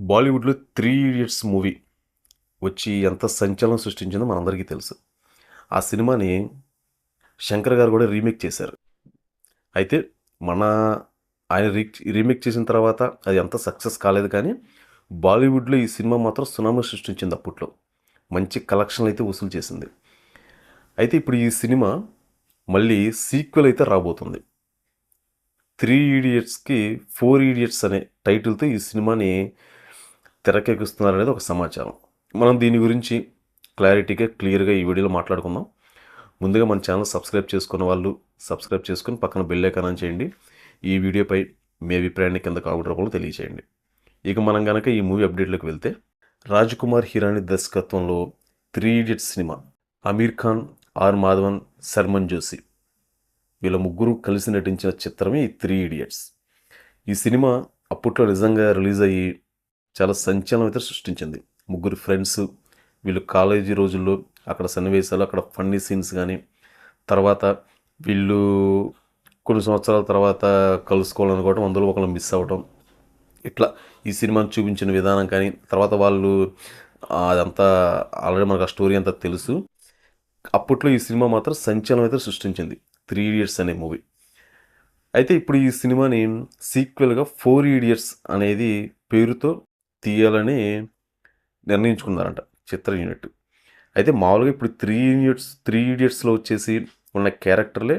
బాలీవుడ్లో 'three idiots' movie వచ్చి ఎంత సంచలనం సృష్టించిందో మనందరికీ తెలుసు. ఆ సినిమాని శంకర్ గారు కూడా రీమేక్ చేశారు. అయితే మన ఆయన రీమేక్ చేసిన తర్వాత అది అంత సక్సెస్ కాలేదు కానీ, బాలీవుడ్లో ఈ సినిమా మాత్రం సునామీ సృష్టించింది అప్పట్లో. మంచి కలెక్షన్లు అయితే వసూలు చేసింది. అయితే ఇప్పుడు ఈ సినిమా మళ్ళీ సీక్వెల్ అయితే రాబోతుంది. 'త్రీ ఇడియట్స్‌కి 4 ఇడియట్స్' అనే టైటిల్‌తో ఈ సినిమాని తెరకెక్కిస్తున్నారనేది ఒక సమాచారం. మనం దీని గురించి క్లియర్‌గా ఈ వీడియోలో మాట్లాడుకుందాం. ముందుగా మన ఛానల్ సబ్స్క్రైబ్ చేసుకున్న వాళ్ళు సబ్స్క్రైబ్ చేసుకొని పక్కన బెల్ ఐకాన్ ఆన్ చేయండి. ఈ వీడియోపై మీ అభిప్రాయాన్ని కింద కామెంట్ రూపంలో తెలియజేయండి. ఇక మనం గనక ఈ మూవీ అప్డేట్లోకి వెళ్తే, రాజ్ కుమార్ హిరాని దర్శకత్వంలో 3 Idiots cinema, Aamir Khan, R Madhavan, Salman Joshi వీళ్ళ ముగ్గురు కలిసి నటించిన చిత్రమే ఈ 3 ఇడియట్స్. ఈ సినిమా అప్పట్లో నిజంగా రిలీజ్ అయ్యి చాలా సంచలనం అయితే సృష్టించింది. ముగ్గురు ఫ్రెండ్స్, వీళ్ళు కాలేజీ రోజుల్లో అక్కడ సన్నివేశాలు, అక్కడ ఫన్నీ సీన్స్ కానీ, తర్వాత వీళ్ళు కొన్ని సంవత్సరాల తర్వాత కలుసుకోవాలనుకోవడం, అందులో ఒకళ్ళు మిస్ అవ్వటం, ఇట్లా ఈ సినిమాని చూపించిన విధానం కానీ, తర్వాత వాళ్ళు అదంతా ఆల్రెడీ మనకు ఆ స్టోరీ అంతా తెలుసు. అప్పట్లో ఈ సినిమా మాత్రం సంచలనం అయితే సృష్టించింది, 3 ఇడియట్స్ అనే మూవీ. అయితే ఇప్పుడు ఈ సినిమాని సీక్వెల్గా 4 ఇడియట్స్ అనేది పేరుతో తీయాలని నిర్ణయించుకున్నారంట చిత్ర యూనిట్. అయితే మామూలుగా ఇప్పుడు 3 ఇడియట్స్లో వచ్చేసి ఉన్న క్యారెక్టర్లే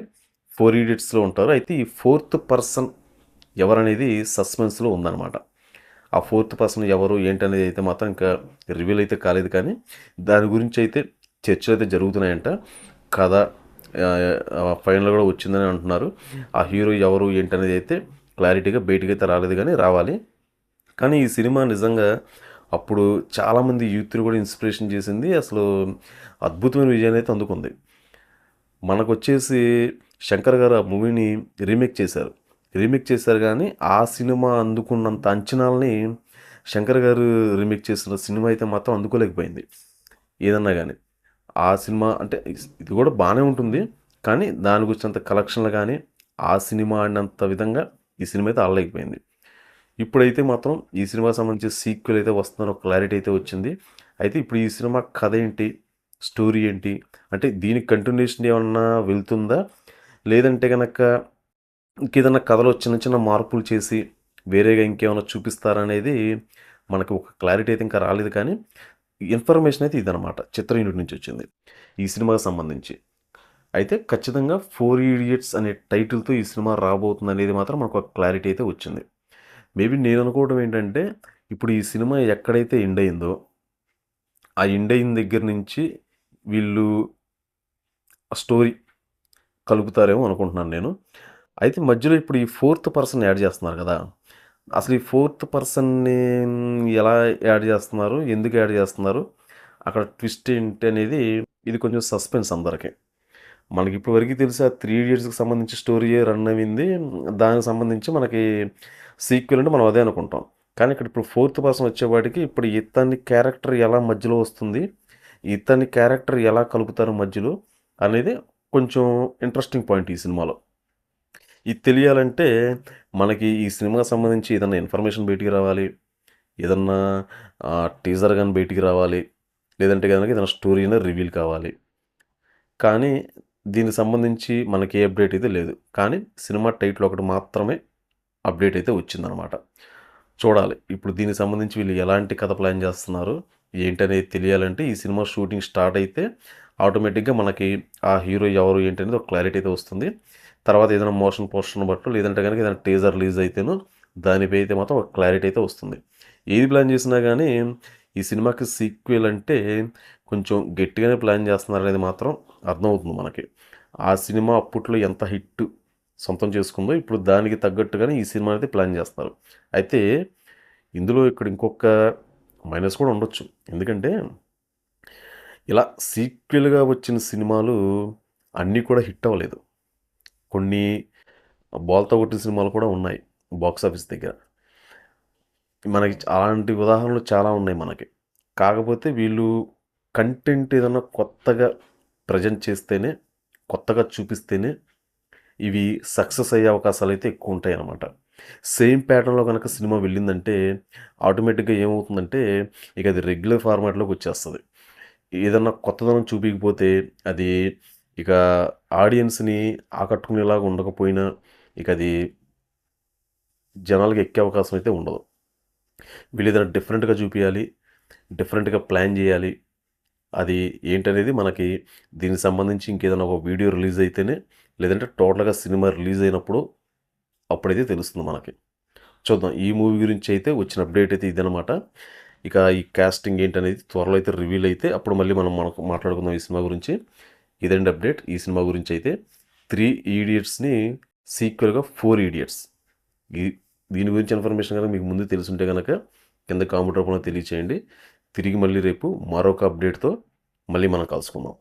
4 ఇడియట్స్లో ఉంటారు. అయితే ఈ ఫోర్త్ పర్సన్ ఎవరనేది సస్పెన్స్లో ఉందన్నమాట. ఆ ఫోర్త్ పర్సన్ ఎవరు ఏంటనేది అయితే మాత్రం ఇంకా రివీల్ అయితే కాలేదు కానీ, దాని గురించి అయితే చర్చలు అయితే జరుగుతున్నాయంట. కథ ఫైనల్ కూడా వచ్చిందని అంటున్నారు. ఆ హీరో ఎవరు ఏంటనేది అయితే క్లారిటీగా బయటికి అయితే రాలేదు కానీ రావాలి. కానీ ఈ సినిమా నిజంగా అప్పుడు చాలామంది యూత్ని కూడా ఇన్స్పిరేషన్ చేసింది. అసలు అద్భుతమైన విజయాన్ని అయితే అందుకుంది. మనకొచ్చేసి శంకర్ గారు ఆ మూవీని రీమేక్ చేశారు కానీ ఆ సినిమా అందుకున్నంత అంచనాలని శంకర్ గారు రీమేక్ చేసిన సినిమా అయితే మాత్రం అందుకోలేకపోయింది. ఏదన్నా కానీ ఆ సినిమా అంటే ఇది కూడా బాగానే ఉంటుంది కానీ దాని గురించినంత కలెక్షన్లు కానీ ఆ సినిమా ఆడినంత విధంగా ఈ సినిమా అయితే ఆడలేకపోయింది. ఇప్పుడైతే మాత్రం ఈ సినిమాకి సంబంధించి సీక్వెల్ అయితే వస్తుందని ఒక క్లారిటీ అయితే వచ్చింది. అయితే ఇప్పుడు ఈ సినిమా కథ ఏంటి, స్టోరీ ఏంటి, అంటే దీనికి కంటిన్యూషన్ ఏమన్నా వెళ్తుందా, లేదంటే కనుక ఇంకేదన్నా కథలో చిన్న చిన్న మార్పులు చేసి వేరేగా ఇంకేమైనా చూపిస్తారనేది మనకు ఒక క్లారిటీ అయితే ఇంకా రాలేదు కానీ ఇన్ఫర్మేషన్ అయితే ఇదనమాట చిత్ర యూనిట్ నుంచి వచ్చింది ఈ సినిమాకి సంబంధించి. అయితే ఖచ్చితంగా 4 ఇడియట్స్ అనే టైటిల్తో ఈ సినిమా రాబోతుంది అనేది మాత్రం మనకు ఒక క్లారిటీ అయితే వచ్చింది. మేబీ నేను అనుకోవడం ఏంటంటే, ఇప్పుడు ఈ సినిమా ఎక్కడైతే ఎండ్ అయిందో ఆ ఎండ్ అయిన దగ్గర నుంచి వీళ్ళు స్టోరీ కలుపుతారేమో అనుకుంటున్నాను నేను. అయితే మధ్యలో ఇప్పుడు ఈ ఫోర్త్ పర్సన్ యాడ్ చేస్తున్నారు కదా! అసలు ఈ ఫోర్త్ పర్సన్‌ని ఎలా యాడ్ చేస్తున్నారు? ఎందుకు యాడ్ చేస్తున్నారు? అక్కడ ట్విస్ట్ ఏంటి అనేది ఇది కొంచెం సస్పెన్స్ అందరికి. మనకి ఇప్పటి వరకు తెలిసి ఆ 3 ఇడియట్స్‌కి సంబంధించి స్టోరీయే రన్ అయింది. దానికి సంబంధించి మనకి సీక్వెల్ అంటే మనం అదే అనుకుంటాం. కానీ ఇక్కడ ఇప్పుడు ఫోర్త్ పర్సన్ వచ్చేవాడికి ఇప్పుడు ఇతని క్యారెక్టర్ ఎలా మధ్యలో వస్తుంది? ఇతని క్యారెక్టర్ ఎలా కలుపుతారు మధ్యలో? అనేది కొంచెం ఇంట్రెస్టింగ్ పాయింట్ ఈ సినిమాలో. ఇది తెలియాలంటే మనకి ఈ సినిమాకి సంబంధించి ఏదన్నా ఇన్ఫర్మేషన్ బయటికి రావాలి. ఏదన్నా టీజర్ గాని బయటికి రావాలి. లేదంటే గనక ఏదైనా స్టోరీ అయినా రివీల్ కావాలి. కానీ దీనికి సంబంధించి మనకి ఏ అప్డేట్ అయితే లేదు. కానీ సినిమా టైటిల్ ఒకటి మాత్రమే అప్డేట్ అయితే వచ్చిందనమాట. చూడాలి. ఇప్పుడు దీనికి సంబంధించి వీళ్ళు ఎలాంటి కథ ప్లాన్ చేస్తున్నారు? ఏంటనేది తెలియాలంటే ఈ సినిమా షూటింగ్ స్టార్ట్ అయితే ఆటోమేటిక్‌గా మనకి ఆ హీరో ఎవరు ఏంటనేది ఒక క్లారిటీ అయితే వస్తుంది. తర్వాత ఏదైనా మోషన్ పోస్టర్‌ని బట్టో లేదంటే గనక ఏదైనా టీజర్ రిలీజ్ అయితేనో దానిపై అయితే మాత్రం ఒక క్లారిటీ అయితే వస్తుంది. ఏది ప్లాన్ చేసినా గానీ ఈ సినిమాకి సీక్వెల్ అంటే కొంచెం గట్టిగానే ప్లాన్ చేస్తున్నారనేది మాత్రం అర్థమవుతుంది మనకి. ఆ సినిమా అప్పట్లో ఎంత హిట్ సొంతం చేసుకుందో ఇప్పుడు దానికి తగ్గట్టుగానే ఈ సినిమా అయితే ప్లాన్ చేస్తున్నారు. అయితే ఇందులో ఇక్కడ ఇంకొక మైనస్ కూడా ఉండొచ్చు. ఎందుకంటే ఇలా సీక్వెల్‌గా వచ్చిన సినిమాలు అన్నీ కూడా హిట్ అవ్వలేదు. కొన్ని బోల్తా కొట్టిన సినిమాలు కూడా ఉన్నాయి బాక్స్ ఆఫీస్ దగ్గర. మనకి అలాంటి ఉదాహరణలు చాలా ఉన్నాయి మనకి. కాకపోతే వీళ్ళు కంటెంట్ ఏదన్నా కొత్తగా ప్రెజెంట్ చేస్తేనే, కొత్తగా చూపిస్తేనే ఇవి సక్సెస్ అయ్యే అవకాశాలైతే ఎక్కువుంటాయన్నమాట. సేమ్ ప్యాటర్న్‌లో గనక సినిమా వెళ్ళిందంటే ఆటోమేటిక్‌గా ఏమవుతుందంటే ఇక అది రెగ్యులర్ ఫార్మాట్‌లోకి వచ్చేస్తది. ఏదన్నా కొత్తదనం చూపియకపోతే అది ఇక ఆడియన్స్‌ని ఆకట్టుకునేలాగా ఉండకపోయినా ఇక అది జనాలకి ఎక్కే అవకాశం అయితే ఉండదు. వీళ్ళేదైనా డిఫరెంట్‌గా చూపియాలి, డిఫరెంట్‌గా ప్లాన్ జేయాలి. అది ఏంటనేది మనకి దీనికి సంబంధించి ఇంకేదైనా ఒక వీడియో రిలీజ్ అయితేనే, లేదంటే టోటల్‌గా సినిమా రిలీజ్ అయినప్పుడు అప్పుడైతే తెలుస్తుంది మనకి. చూద్దాం. ఈ మూవీ గురించి అయితే వచ్చిన అప్డేట్ అయితే ఇదనమాట. ఇక ఈ కాస్టింగ్ ఏంటనేది త్వరలో అయితే రివీల్ అయితే అప్పుడు మళ్ళీ మనకు మాట్లాడుకుందాం ఈ సినిమా గురించి. ఇదండి అప్డేట్ ఈ సినిమా గురించి అయితే. 3 ఈడియట్స్‌ని సీక్వెల్‌గా 4 ఈడియట్స్. ఈ దీని గురించి ఇన్ఫర్మేషన్ గనక మీకు ముందు తెలిసుంటే గనక కింద కామెంట్ రూపంలో తెలియచేయండి. తిరిగి మళ్ళీ రేపు మరొక అప్డేట్‌తో మళ్ళీ మనం కలుసుకుందాం.